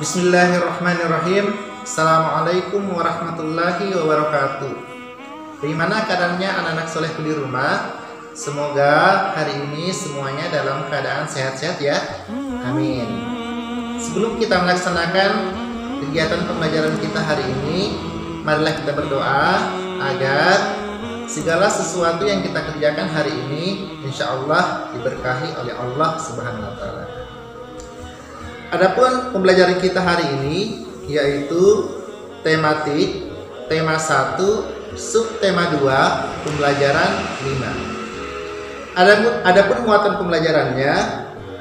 Bismillahirrahmanirrahim. Assalamualaikum warahmatullahi wabarakatuh. Bagaimana keadaannya anak-anak soleh di rumah? Semoga hari ini semuanya dalam keadaan sehat-sehat ya. Amin. Sebelum kita melaksanakan kegiatan pembelajaran kita hari ini, marilah kita berdoa agar segala sesuatu yang kita kerjakan hari ini insya Allah diberkahi oleh Allah Subhanahu wa Ta'ala. Adapun pembelajaran kita hari ini yaitu tematik, tema 1, subtema 2, pembelajaran 5. Adapun muatan pembelajarannya,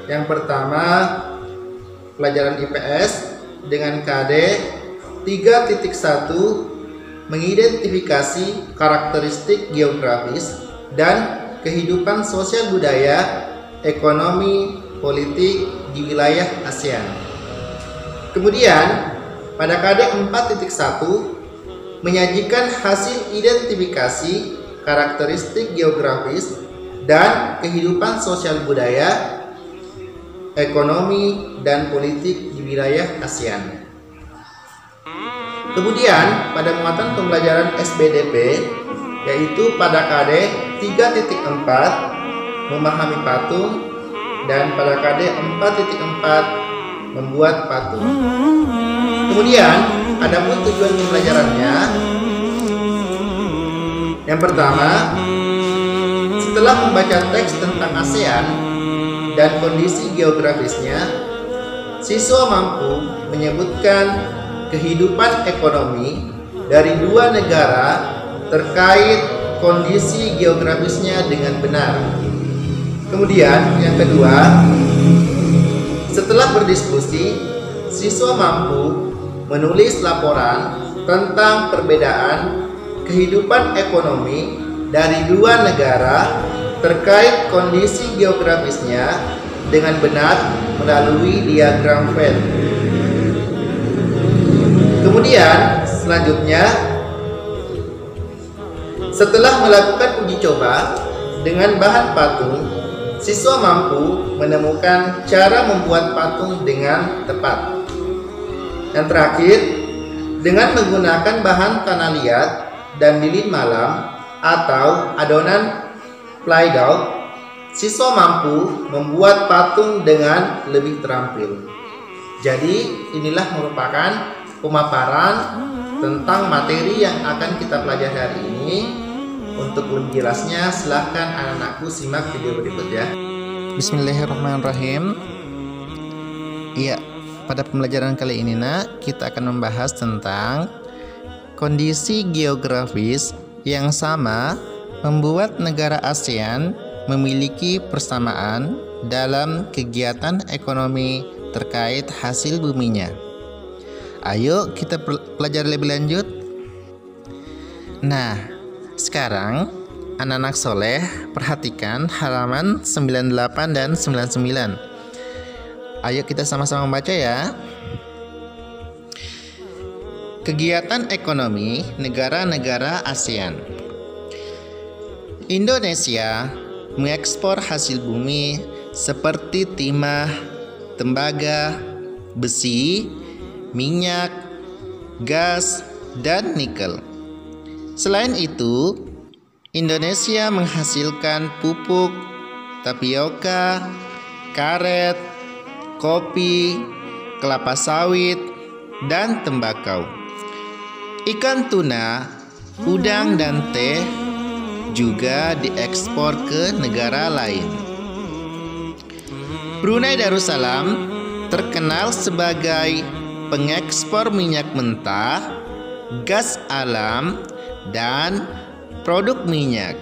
yang pertama pelajaran IPS dengan KD 3.1, mengidentifikasi karakteristik geografis dan kehidupan sosial budaya, ekonomi, politik di wilayah ASEAN. Kemudian pada KD 4.1 menyajikan hasil identifikasi karakteristik geografis dan kehidupan sosial budaya, ekonomi dan politik di wilayah ASEAN. Kemudian pada muatan pembelajaran SBDP yaitu pada KD 3.4 memahami patung dan pada KD 4.4 membuat patung. Kemudian adapun tujuan pembelajarannya, yang pertama, setelah membaca teks tentang ASEAN dan kondisi geografisnya, siswa mampu menyebutkan kehidupan ekonomi dari dua negara terkait kondisi geografisnya dengan benar. Kemudian yang kedua, setelah berdiskusi, siswa mampu menulis laporan tentang perbedaan kehidupan ekonomi dari dua negara terkait kondisi geografisnya dengan benar melalui diagram Venn. Kemudian selanjutnya, setelah melakukan uji coba dengan bahan patung, siswa mampu menemukan cara membuat patung dengan tepat. Yang terakhir, dengan menggunakan bahan tanah liat dan lilin malam atau adonan ply-doh, siswa mampu membuat patung dengan lebih terampil. Jadi inilah merupakan pemaparan tentang materi yang akan kita pelajari hari ini. Untuk lebih jelasnya silahkan anak-anakku simak video berikut ya. Bismillahirrahmanirrahim. Iya, pada pembelajaran kali ini kita akan membahas tentang kondisi geografis yang sama membuat negara ASEAN memiliki persamaan dalam kegiatan ekonomi terkait hasil buminya. Ayo kita pelajari lebih lanjut. Nah, sekarang anak-anak soleh perhatikan halaman 98 dan 99. Ayo kita sama-sama membaca ya. Kegiatan ekonomi negara-negara ASEAN. Indonesia mengekspor hasil bumi seperti timah, tembaga, besi, minyak, gas, dan nikel. Selain itu, Indonesia menghasilkan pupuk, tapioka, karet, kopi, kelapa sawit, dan tembakau. Ikan tuna, udang, dan teh juga diekspor ke negara lain. Brunei Darussalam terkenal sebagai pengekspor minyak mentah, gas alam, dan produk minyak.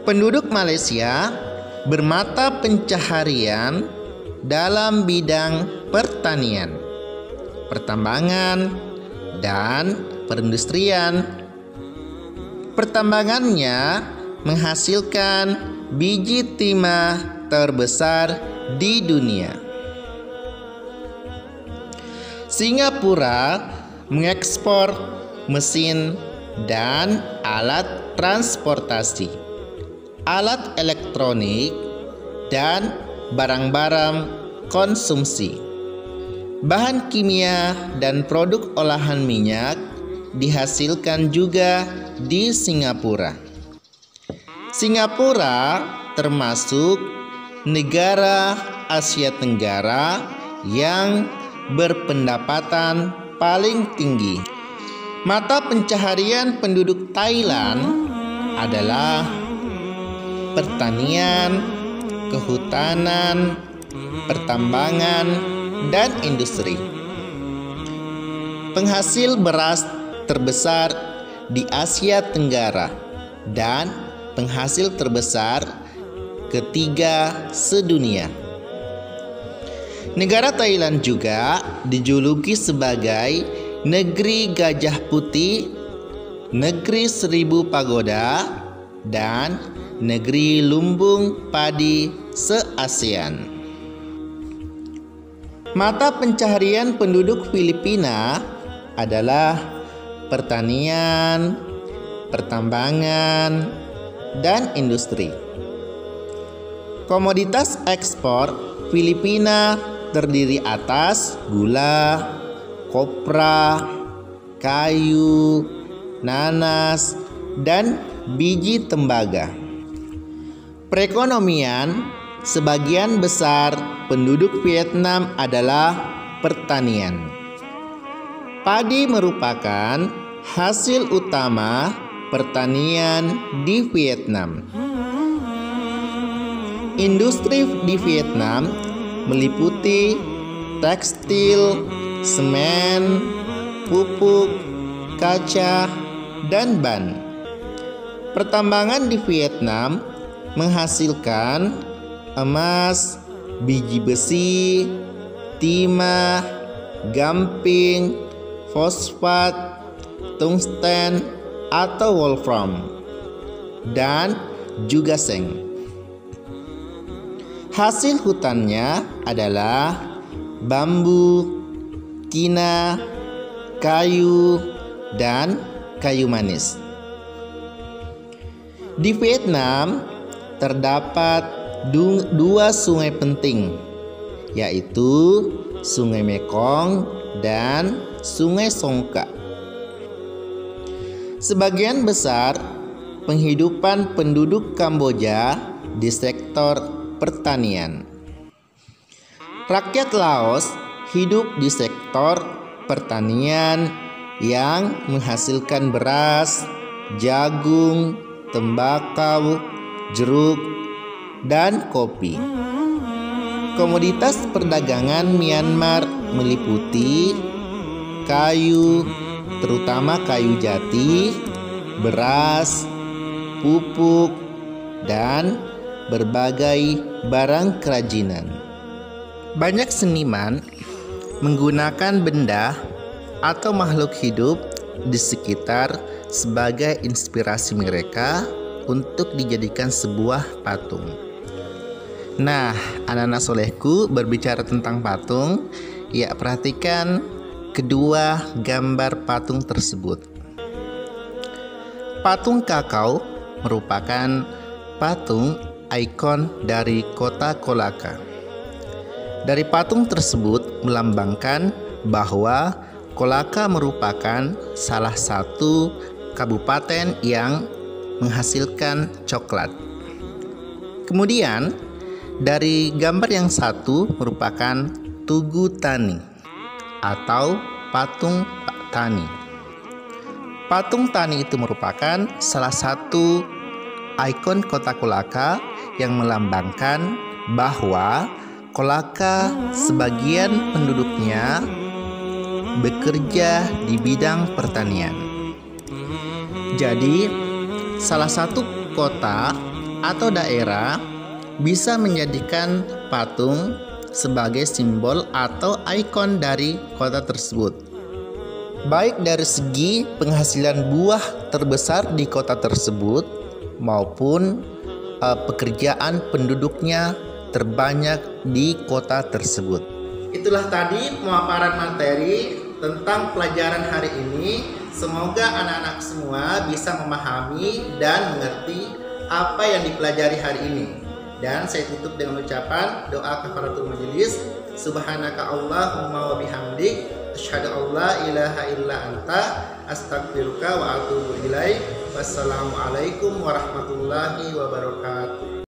Penduduk Malaysia bermata pencaharian dalam bidang pertanian, pertambangan, dan perindustrian. Pertambangannya menghasilkan biji timah terbesar di dunia. Singapura mengekspor mesin dan alat transportasi, alat elektronik, dan barang-barang konsumsi. Bahan kimia dan produk olahan minyak dihasilkan juga di Singapura. Singapura termasuk negara Asia Tenggara yang berpendapatan paling tinggi. Mata pencaharian penduduk Thailand adalah pertanian, kehutanan, pertambangan, dan industri. Penghasil beras terbesar di Asia Tenggara dan penghasil terbesar ketiga sedunia. Negara Thailand juga dijuluki sebagai negeri gajah putih, negeri 1000 pagoda, dan negeri lumbung padi se-ASEAN. Mata pencaharian penduduk Filipina adalah pertanian, pertambangan, dan industri. Komoditas ekspor Filipina terdiri atas gula, kopra, kayu, nanas, dan biji tembaga. Perekonomian sebagian besar penduduk Vietnam adalah pertanian. Padi merupakan hasil utama pertanian di Vietnam. Industri di Vietnam meliputi tekstil, semen, pupuk, kaca, dan ban. Pertambangan di Vietnam menghasilkan emas, biji besi, timah, gamping, fosfat, tungsten atau wolfram, dan juga seng. Hasil hutannya adalah bambu, kina, kayu, dan kayu manis. Di Vietnam terdapat dua sungai penting, yaitu Sungai Mekong dan Sungai Songkak. Sebagian besar penghidupan penduduk Kamboja di sektor pertanian. Rakyat Laos hidup di sektor pertanian yang menghasilkan beras, jagung, tembakau, jeruk, dan kopi. Komoditas perdagangan Myanmar meliputi kayu, terutama kayu jati, beras, pupuk, dan berbagai barang kerajinan. Banyak seniman menggunakan benda atau makhluk hidup di sekitar sebagai inspirasi mereka untuk dijadikan sebuah patung. Nah, anak-anak solehku, berbicara tentang patung, ya perhatikan kedua gambar patung tersebut. Patung kakao merupakan patung ikon dari kota Kolaka. Dari patung tersebut melambangkan bahwa Kolaka merupakan salah satu kabupaten yang menghasilkan coklat. Kemudian dari gambar yang satu merupakan Tugu Tani atau patung Pak Tani. Patung Tani itu merupakan salah satu ikon kota Kolaka yang melambangkan bahwa Kolaka sebagian penduduknya bekerja di bidang pertanian. Jadi, salah satu kota atau daerah bisa menjadikan patung sebagai simbol atau ikon dari kota tersebut. Baik dari segi penghasilan buah terbesar di kota tersebut maupun pekerjaan penduduknya terbanyak di kota tersebut. Itulah tadi pemaparan materi tentang pelajaran hari ini. Semoga anak-anak semua bisa memahami dan mengerti apa yang dipelajari hari ini. Dan saya tutup dengan ucapan doa kafaratul majelis. Subhanaka Allahumma wa bihamdik asyhadu an la ilaha illa anta astaghfiruka wa atubu ilaik. Wassalamualaikum warahmatullahi wabarakatuh.